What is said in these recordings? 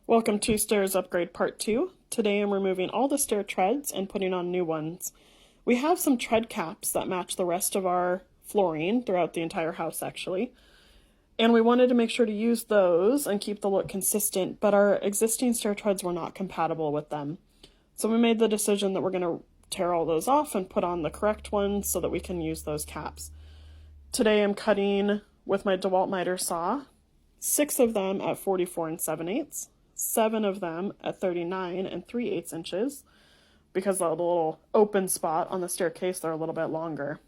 Welcome to Stairs Upgrade Part 2. Today I'm removing all the stair treads and putting on new ones. We have some tread caps that match the rest of our flooring throughout the entire house actually. And we wanted to make sure to use those and keep the look consistent, but our existing stair treads were not compatible with them. So we made the decision that we're going to tear all those off and put on the correct ones so that we can use those caps. Today I'm cutting with my DeWalt miter saw, 6 of them at 44 7/8. 7 of them at 39 3/8 inches, because of the little open spot on the staircase, they're a little bit longer.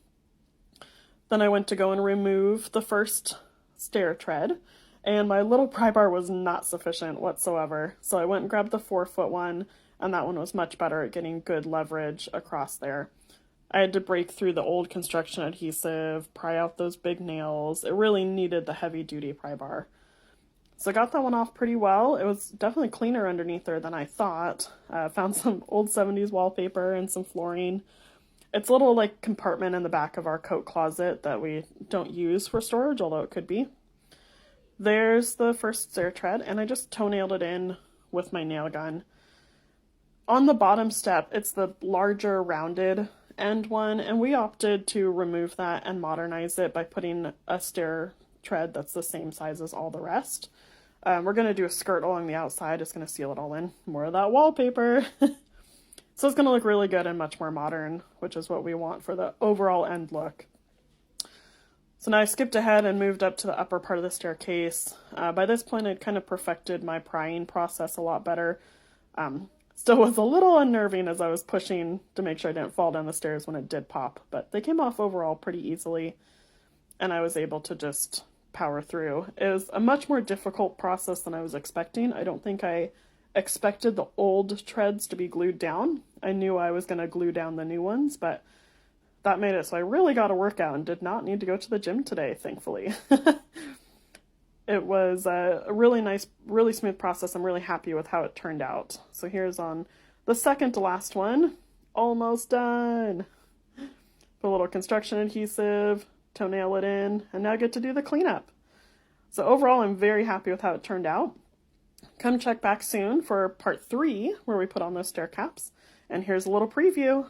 Then I went to go and remove the first stair tread, and my little pry bar was not sufficient whatsoever. So I went and grabbed the 4-foot one, and that one was much better at getting good leverage across there. I had to break through the old construction adhesive, pry out those big nails. It really needed the heavy-duty pry bar. So I got that one off pretty well. It was definitely cleaner underneath there than I thought. Found some old 70s wallpaper and some flooring. It's a little like compartment in the back of our coat closet that we don't use for storage, although it could be. There's the first stair tread, and I just toenailed it in with my nail gun. On the bottom step, it's the larger rounded end one, and we opted to remove that and modernize it by putting a stair tread that's the same size as all the rest. We're going to do a skirt along the outside. It's going to seal it all in. More of that wallpaper. So it's going to look really good and much more modern, which is what we want for the overall end look. So now I skipped ahead and moved up to the upper part of the staircase. By this point, I'd kind of perfected my prying process a lot better. Still was a little unnerving as I was pushing to make sure I didn't fall down the stairs when it did pop, but they came off overall pretty easily, and I was able to just power through. It was a much more difficult process than I was expecting. I don't think I expected the old treads to be glued down. I knew I was going to glue down the new ones, but that made it so I really got a workout and did not need to go to the gym today, thankfully. It was a really nice, really smooth process. I'm really happy with how it turned out. So here's on the second to last one. Almost done. Put a little construction adhesive, toenail it in, and now I get to do the cleanup. So overall, I'm very happy with how it turned out. Come check back soon for part 3, where we put on those stair caps. And here's a little preview.